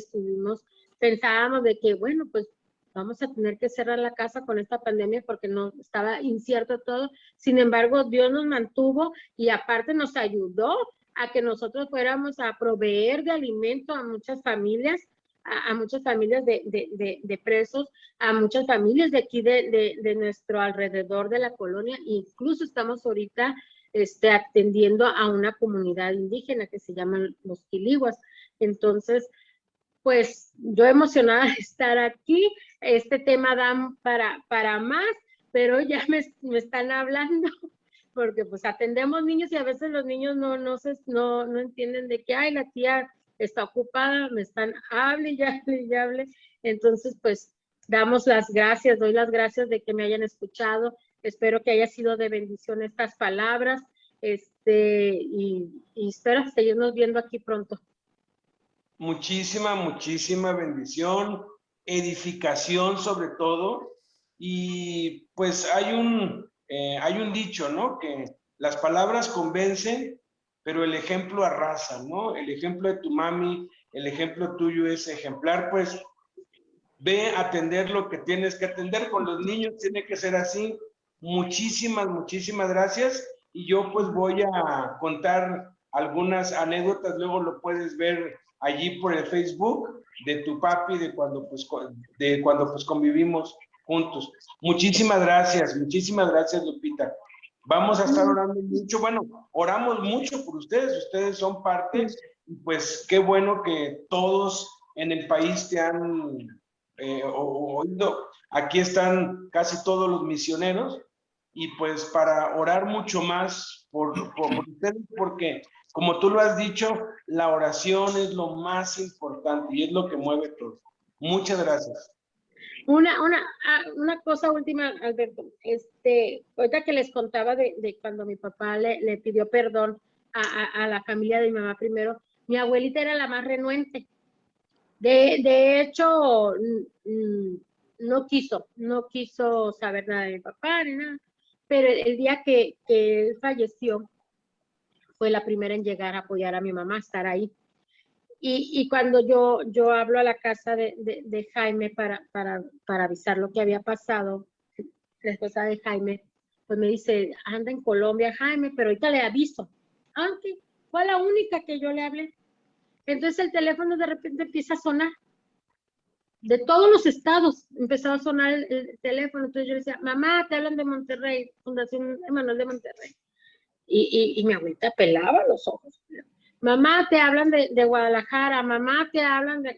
pensábamos de que, bueno, pues vamos a tener que cerrar la casa con esta pandemia porque no estaba incierto todo. Sin embargo, Dios nos mantuvo y aparte nos ayudó a que nosotros fuéramos a proveer de alimento a muchas familias, a muchas familias de presos, a muchas familias de aquí de nuestro alrededor de la colonia. Incluso estamos ahorita atendiendo a una comunidad indígena que se llaman los Quiliguas. Entonces, pues yo emocionada de estar aquí. Este tema da para más, pero ya me están hablando porque pues atendemos niños y a veces los niños no entienden de que, ay, la tía está ocupada, me están, hable y hable. Entonces, pues doy las gracias de que me hayan escuchado. Espero que haya sido de bendición estas palabras, y espero seguirnos viendo aquí pronto. Muchísima bendición, edificación sobre todo. Y pues hay un dicho, ¿no? Que las palabras convencen, pero el ejemplo arrasa, ¿no? El ejemplo de tu mami, el ejemplo tuyo es ejemplar. Pues ve a atender lo que tienes que atender. Con los niños tiene que ser así. Muchísimas gracias. Y yo pues voy a contar algunas anécdotas, luego lo puedes ver allí por el Facebook de tu papi, de cuando pues convivimos juntos. Muchísimas gracias, Lupita. Vamos a estar orando mucho, bueno, oramos mucho por ustedes son parte, y pues qué bueno que todos en el país te han oído. Aquí están casi todos los misioneros, y pues para orar mucho más por ustedes, porque como tú lo has dicho, la oración es lo más importante y es lo que mueve todo. Muchas gracias. Una cosa última, Alberto. Ahorita que les contaba de cuando mi papá le pidió perdón a la familia de mi mamá primero, mi abuelita era la más renuente. De hecho, no quiso saber nada de mi papá ni nada. Pero el día que él falleció, fue la primera en llegar a apoyar a mi mamá, estar ahí. Y cuando yo hablo a la casa de Jaime para avisar lo que había pasado, la esposa de Jaime, pues me dice, anda en Colombia, Jaime, pero ahorita le aviso. Aunque fue la única que yo le hablé. Entonces el teléfono de repente empieza a sonar. De todos los estados empezaba a sonar el teléfono. Entonces yo le decía, mamá, te hablan de Monterrey, Fundación Emanuel de Monterrey. Y mi abuelita pelaba los ojos. Mamá, te hablan de Guadalajara, mamá, te hablan de...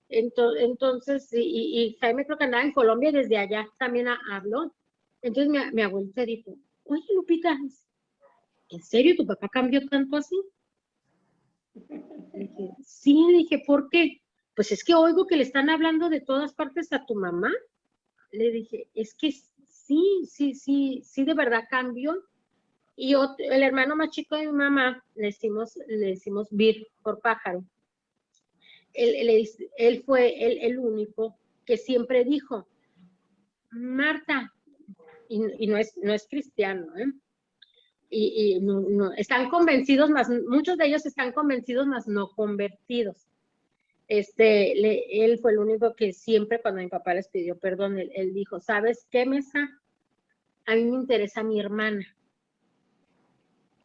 Entonces, y Jaime creo que andaba en Colombia y desde allá también habló. Entonces mi abuelita dijo, oye, Lupita, ¿en serio tu papá cambió tanto así? Le dije, sí, le dije, ¿por qué? Pues es que oigo que le están hablando de todas partes a tu mamá. Le dije, es que sí, de verdad cambió. Y el hermano más chico de mi mamá, le decimos Vir por pájaro. Él fue el único que siempre dijo, Marta, y no es cristiano, ¿eh? Y no, están convencidos, muchos de ellos están convencidos, más no convertidos. Él fue el único que siempre, cuando mi papá les pidió perdón, él dijo, ¿sabes qué, Mesa? A mí me interesa mi hermana.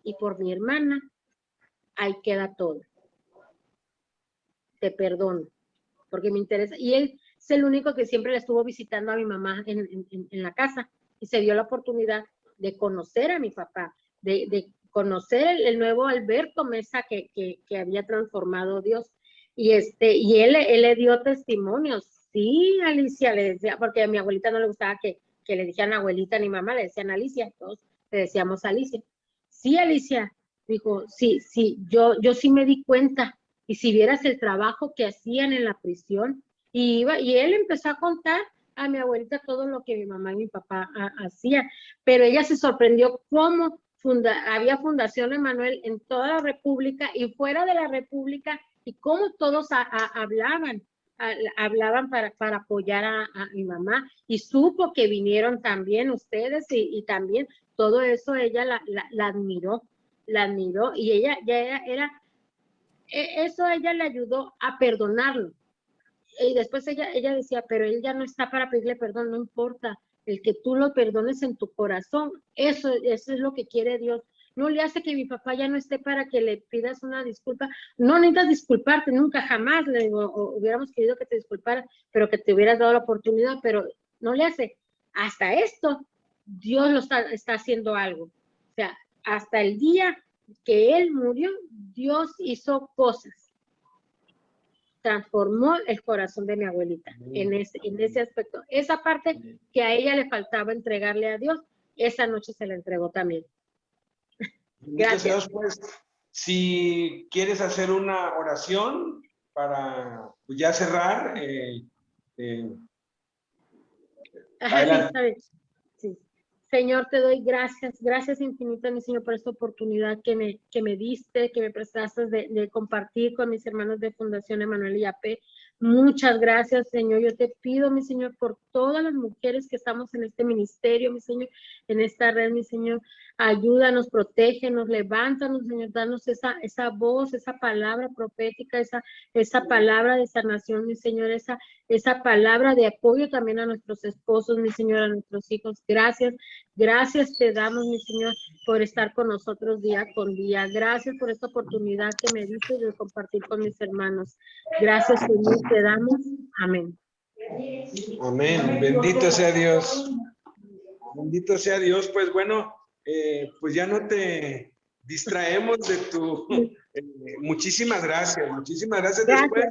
Y por mi hermana, ahí queda todo. Te perdono, porque me interesa. Y él es el único que siempre le estuvo visitando a mi mamá en la casa y se dio la oportunidad de conocer a mi papá, de conocer el nuevo Alberto Mesa que había transformado Dios. Y él le dio testimonios. Sí, Alicia, le decía, porque a mi abuelita no le gustaba que le dijeran abuelita ni mamá, le decían Alicia, todos le decíamos Alicia. Sí, Alicia, dijo, sí, yo sí me di cuenta. Y si vieras el trabajo que hacían en la prisión, y él empezó a contar a mi abuelita todo lo que mi mamá y mi papá hacían, pero ella se sorprendió cómo había Fundación Emanuel en toda la República y fuera de la República, y cómo todos hablaban para apoyar a mi mamá, y supo que vinieron también ustedes, y también todo eso ella la admiró, y ella ya era... Eso a ella le ayudó a perdonarlo. Y después ella decía, pero él ya no está para pedirle perdón, no importa. El que tú lo perdones en tu corazón, eso es lo que quiere Dios. No le hace que mi papá ya no esté para que le pidas una disculpa. No necesitas disculparte, nunca, jamás. Le digo, hubiéramos querido que te disculparas, pero que te hubieras dado la oportunidad, pero no le hace. Hasta esto, Dios lo está haciendo algo. O sea, hasta el día que él murió, Dios hizo cosas, transformó el corazón de mi abuelita en ese aspecto. Esa parte que a ella le faltaba entregarle a Dios, esa noche se la entregó también. Gracias. Pues, si quieres hacer una oración para pues, ya cerrar, adelante. Sí. Señor, te doy gracias infinitas, mi Señor, por esta oportunidad que me diste, que me prestaste de compartir con mis hermanos de Fundación Emanuel y AP. Muchas gracias, Señor. Yo te pido, mi Señor, por todas las mujeres que estamos en este ministerio, mi Señor, en esta red, mi Señor. Ayúdanos, protégenos, levántanos, Señor, danos esa voz, esa palabra profética, esa palabra de sanación, mi Señor, esa palabra de apoyo también a nuestros esposos, mi Señor, a nuestros hijos. Gracias te damos, mi Señor, por estar con nosotros día con día. Gracias por esta oportunidad que me diste de compartir con mis hermanos. Gracias, Señor, te damos. Amén. Amén. Bendito sea Dios. Bendito sea Dios. Pues bueno, pues ya no te distraemos de tu... muchísimas gracias. Muchísimas gracias. Después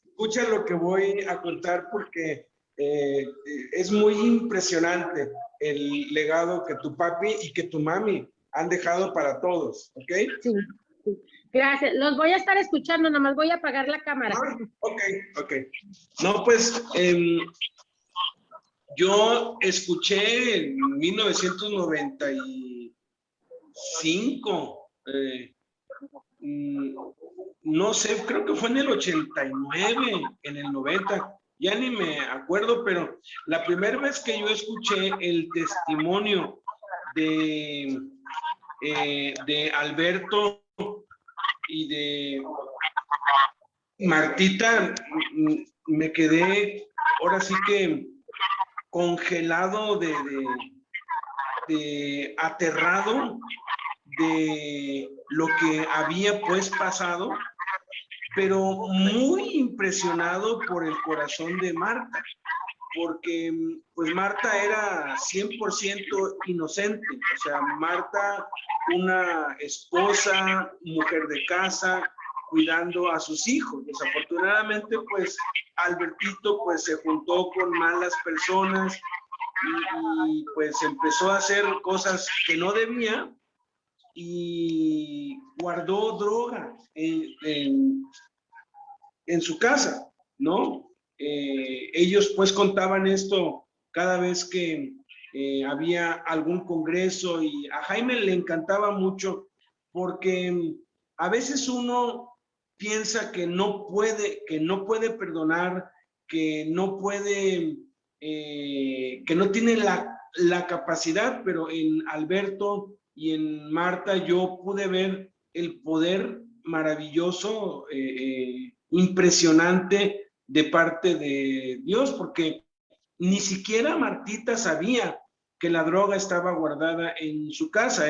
escucha lo que voy a contar porque es muy impresionante el legado que tu papi y que tu mami han dejado para todos, ¿ok? Sí. Gracias. Los voy a estar escuchando, nomás voy a apagar la cámara. Ok. No, pues yo escuché en 1995, no sé, creo que fue en el 89, en el 90, ya ni me acuerdo, pero la primera vez que yo escuché el testimonio de Alberto y de Martita, me quedé ahora sí que congelado de aterrado de lo que había pues pasado, pero muy impresionado por el corazón de Marta, porque pues Marta era 100% inocente, o sea, Marta, una esposa, mujer de casa, cuidando a sus hijos. Desafortunadamente, pues Albertito pues se juntó con malas personas y pues empezó a hacer cosas que no debía y guardó droga en su casa, ¿no? Ellos pues contaban esto cada vez que había algún congreso y a Jaime le encantaba mucho porque a veces uno piensa que no puede perdonar, que no puede, que no tiene la capacidad, pero en Alberto y en Marta yo pude ver el poder maravilloso, impresionante de parte de Dios, porque ni siquiera Martita sabía que la droga estaba guardada en su casa.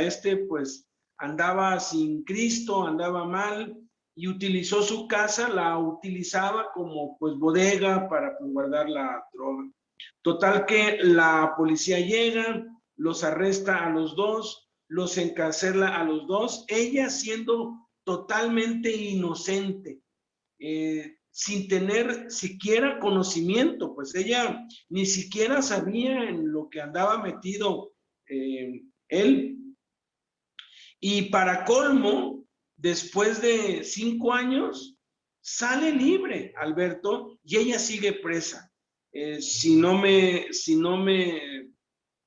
Pues andaba sin Cristo, andaba mal y utilizó su casa, la utilizaba como pues bodega para pues, guardar la droga. Total que la policía llega, los arresta a los dos, los encarcela a los dos, ella siendo totalmente inocente, sin tener siquiera conocimiento, pues ella ni siquiera sabía en lo que andaba metido él. Y para colmo, después de 5 años, sale libre Alberto y ella sigue presa. Si no me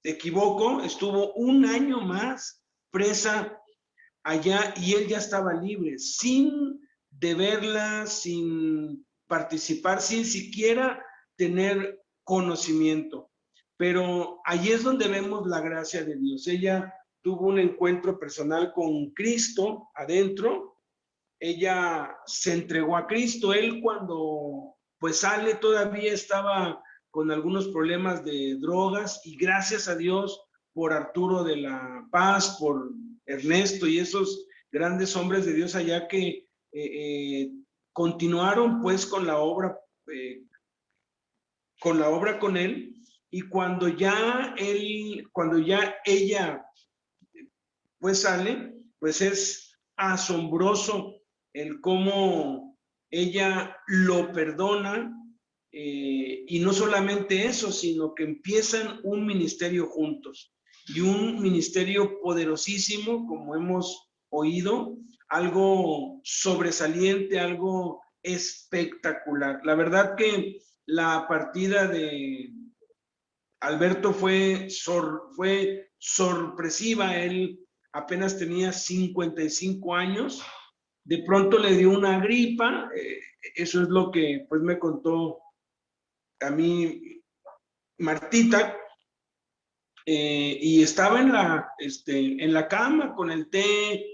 equivoco, estuvo 1 año más presa allá y él ya estaba libre, sin deberla, sin participar, sin siquiera tener conocimiento. Pero ahí es donde vemos la gracia de Dios. Ella tuvo un encuentro personal con Cristo adentro, ella se entregó a Cristo. Él cuando pues sale todavía estaba con algunos problemas de drogas y gracias a Dios por Arturo de la Paz, por Ernesto y esos grandes hombres de Dios allá que continuaron pues con la obra con él, y cuando ya ella pues sale, pues es asombroso el cómo ella lo perdona, y no solamente eso, sino que empiezan un ministerio juntos y un ministerio poderosísimo, como hemos oído, algo sobresaliente, algo espectacular. La verdad que la partida de Alberto fue sorpresiva. Él apenas tenía 55 años, de pronto le dio una gripa, eso es lo que pues me contó a mí Martita, y estaba en la cama con el té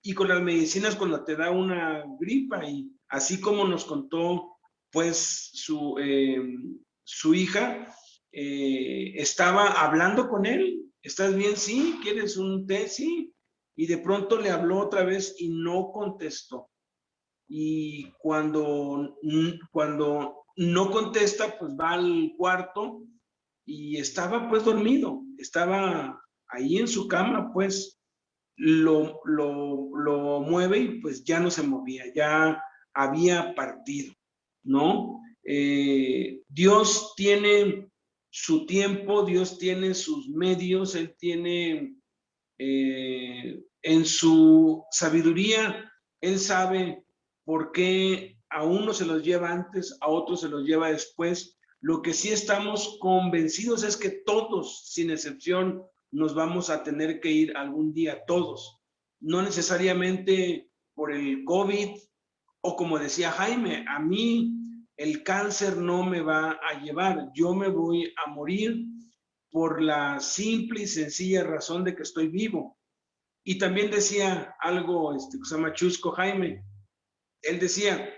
y con las medicinas cuando te da una gripa, y así como nos contó pues su hija, estaba hablando con él. ¿Estás bien? Sí. ¿Quieres un té? Sí. Y de pronto le habló otra vez y no contestó. Y cuando no contesta, pues va al cuarto y estaba pues dormido, estaba ahí en su cama, pues lo mueve y pues ya no se movía, ya había partido, ¿no? Dios tiene su tiempo, Dios tiene sus medios, Él tiene en su sabiduría, Él sabe por qué a uno se los lleva antes, a otros se los lleva después. Lo que sí estamos convencidos es que todos, sin excepción, nos vamos a tener que ir algún día, todos. No necesariamente por el COVID, o como decía Jaime, a mí el cáncer no me va a llevar, yo me voy a morir por la simple y sencilla razón de que estoy vivo. Y también decía algo que se llama Chusco Jaime. Él decía,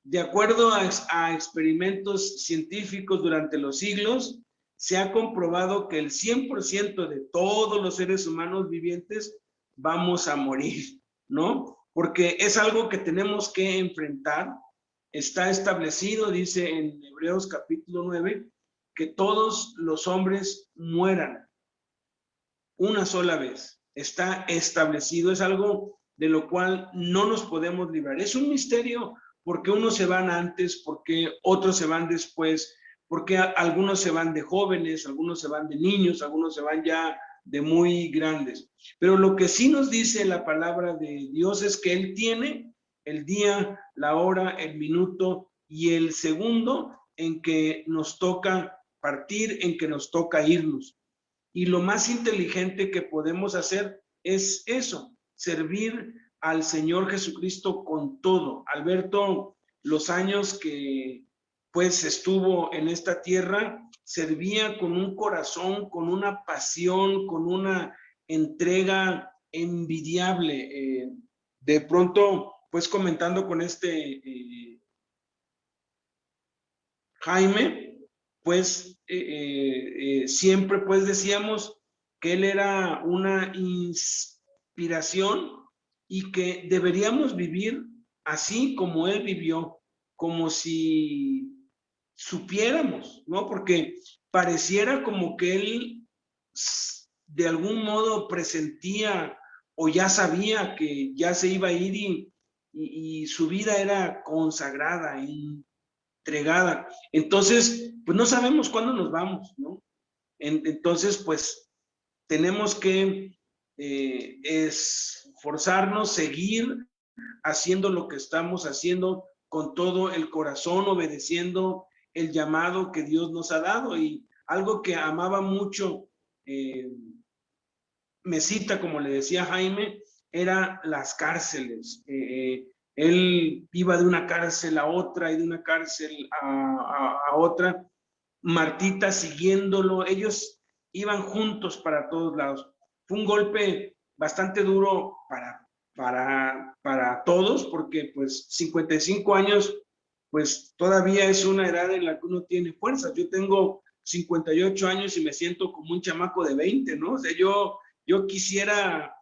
De acuerdo a experimentos científicos durante los siglos, se ha comprobado que el 100% de todos los seres humanos vivientes vamos a morir, ¿no? Porque es algo que tenemos que enfrentar. Está establecido, dice en Hebreos capítulo 9, que todos los hombres mueran una sola vez. Está establecido, es algo de lo cual no nos podemos librar. Es un misterio porque unos se van antes, porque otros se van después, porque algunos se van de jóvenes, algunos se van de niños, algunos se van ya de muy grandes. Pero lo que sí nos dice la palabra de Dios es que Él tiene el día, la hora, el minuto y el segundo en que nos toca partir, en que nos toca irnos. Y lo más inteligente que podemos hacer es eso, servir al Señor Jesucristo con todo. Alberto, los años que pues estuvo en esta tierra, servía con un corazón, con una pasión, con una entrega envidiable. De pronto, pues comentando con Jaime, pues siempre pues decíamos que él era una inspiración y que deberíamos vivir así como él vivió, como si supiéramos, ¿no? Porque pareciera como que él de algún modo presentía o ya sabía que ya se iba a ir y su vida era consagrada, entregada. Entonces, pues no sabemos cuándo nos vamos, ¿no? Entonces, pues tenemos que esforzarnos, seguir haciendo lo que estamos haciendo con todo el corazón, obedeciendo el llamado que Dios nos ha dado. Y algo que amaba mucho Mesita, como le decía Jaime, era las cárceles. Él iba de una cárcel a otra y de una cárcel a otra. Martita siguiéndolo, ellos iban juntos para todos lados. Fue un golpe bastante duro para todos, porque pues 55 años, pues todavía es una edad en la que uno tiene fuerzas. Yo tengo 58 años y me siento como un chamaco de 20, ¿no? O sea, yo quisiera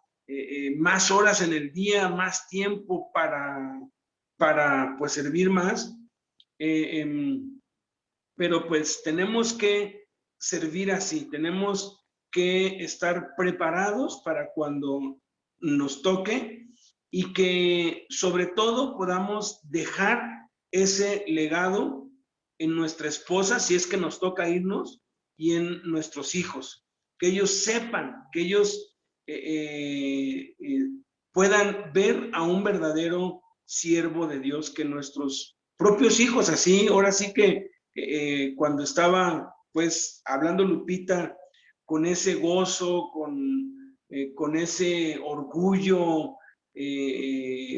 más horas en el día, más tiempo para pues servir más. Pero pues tenemos que servir así, tenemos que estar preparados para cuando nos toque y que sobre todo podamos dejar ese legado en nuestra esposa, si es que nos toca irnos, y en nuestros hijos, que ellos sepan, que ellos puedan ver a un verdadero siervo de Dios, que nuestros propios hijos, así, ahora sí que cuando estaba pues hablando Lupita con ese gozo, con ese orgullo,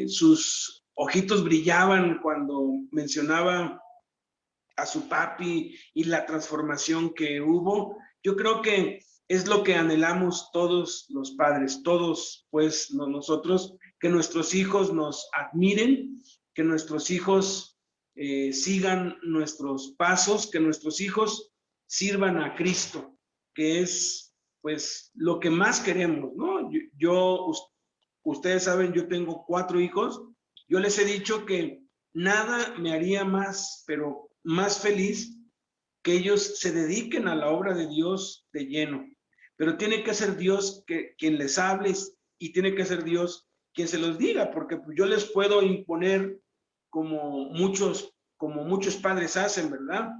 sus ojitos brillaban cuando mencionaba a su papi y la transformación que hubo. Yo creo que es lo que anhelamos todos los padres, todos pues nosotros, que nuestros hijos nos admiren, que nuestros hijos sigan nuestros pasos, que nuestros hijos sirvan a Cristo, que es pues lo que más queremos, ¿no? Ustedes saben, yo tengo 4 hijos, yo les he dicho que nada me haría más, pero más feliz, que ellos se dediquen a la obra de Dios de lleno, pero tiene que ser Dios quien les hable y tiene que ser Dios quien se los diga, porque pues yo les puedo imponer como muchos padres hacen, ¿verdad?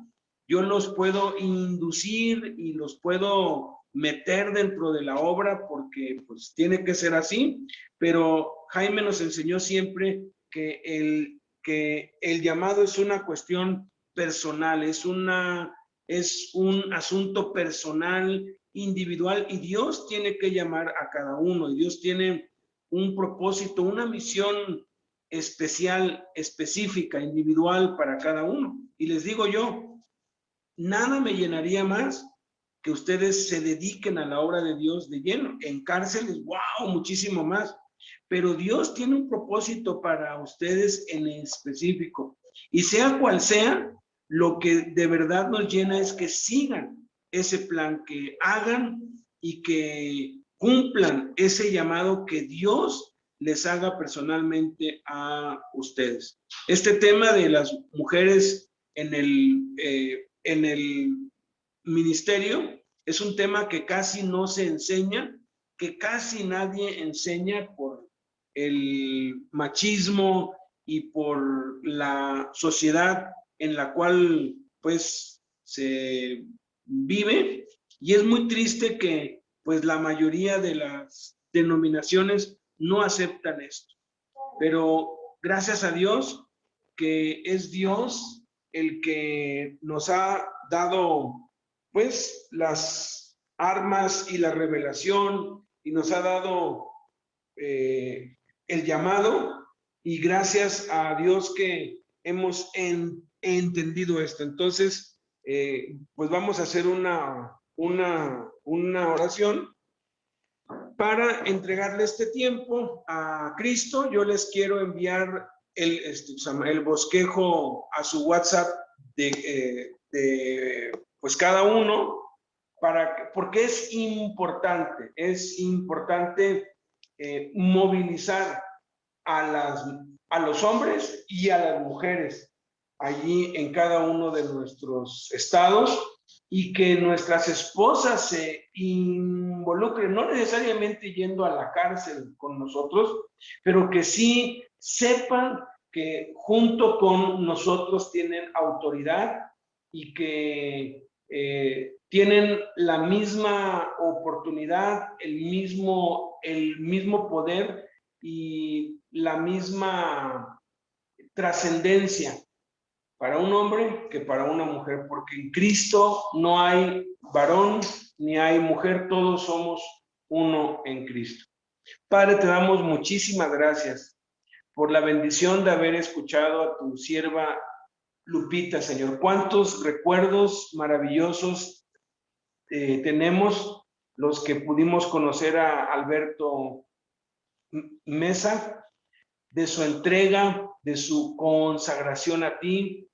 Yo los puedo inducir y los puedo meter dentro de la obra porque pues tiene que ser así, pero Jaime nos enseñó siempre que el llamado es una cuestión personal, es un asunto personal, individual, y Dios tiene que llamar a cada uno, y Dios tiene un propósito, una misión especial, específica, individual para cada uno. Y les digo yo, nada me llenaría más que ustedes se dediquen a la obra de Dios de lleno. En cárceles, wow, muchísimo más. Pero Dios tiene un propósito para ustedes en específico. Y sea cual sea, lo que de verdad nos llena es que sigan ese plan, que hagan y que cumplan ese llamado que Dios les haga personalmente a ustedes. Este tema de las mujeres en el ministerio es un tema que casi no se enseña, que casi nadie enseña por el machismo y por la sociedad en la cual pues se vive, y es muy triste que pues la mayoría de las denominaciones no aceptan esto, pero gracias a Dios que es Dios el que nos ha dado pues las armas y la revelación y nos ha dado el llamado, y gracias a Dios que hemos entendido esto. Entonces, pues vamos a hacer una oración para entregarle este tiempo a Cristo. Yo les quiero enviar el bosquejo a su WhatsApp de pues cada uno, porque es importante movilizar a los hombres y a las mujeres allí en cada uno de nuestros estados, y que nuestras esposas se involucren, no necesariamente yendo a la cárcel con nosotros, pero que sí sepan que junto con nosotros tienen autoridad y que tienen la misma oportunidad, el mismo poder y la misma trascendencia para un hombre que para una mujer, porque en Cristo no hay varón ni hay mujer, todos somos uno en Cristo. Padre, te damos muchísimas gracias por la bendición de haber escuchado a tu sierva Lupita, Señor. Cuántos recuerdos maravillosos tenemos los que pudimos conocer a Alberto Mesa, de su entrega, de su consagración a ti,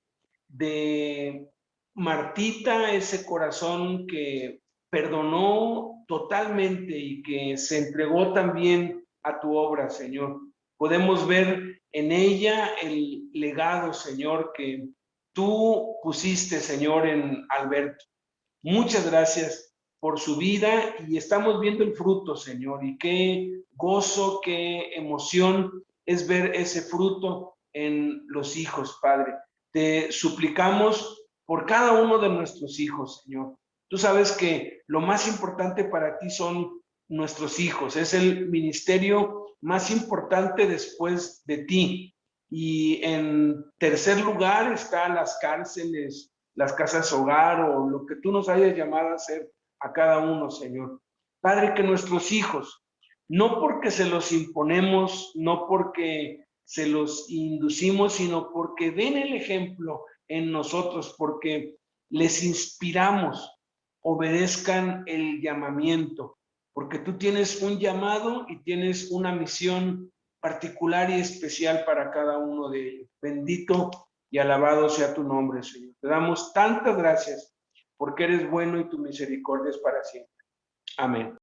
de Martita, ese corazón que perdonó totalmente y que se entregó también a tu obra, Señor. Podemos ver en ella el legado, Señor, que tú pusiste, Señor, en Alberto. Muchas gracias por su vida, y estamos viendo el fruto, Señor, y qué gozo, qué emoción es ver ese fruto en los hijos, Padre. Te suplicamos por cada uno de nuestros hijos, Señor. Tú sabes que lo más importante para ti son nuestros hijos, es el ministerio más importante después de ti. Y en tercer lugar están las cárceles, las casas hogar, o lo que tú nos hayas llamado a hacer a cada uno, Señor. Padre, que nuestros hijos, no porque se los imponemos, no porque se los inducimos, sino porque ven el ejemplo en nosotros, porque les inspiramos, obedezcan el llamamiento, porque tú tienes un llamado y tienes una misión particular y especial para cada uno de ellos. Bendito y alabado sea tu nombre, Señor. Te damos tantas gracias porque eres bueno y tu misericordia es para siempre. Amén.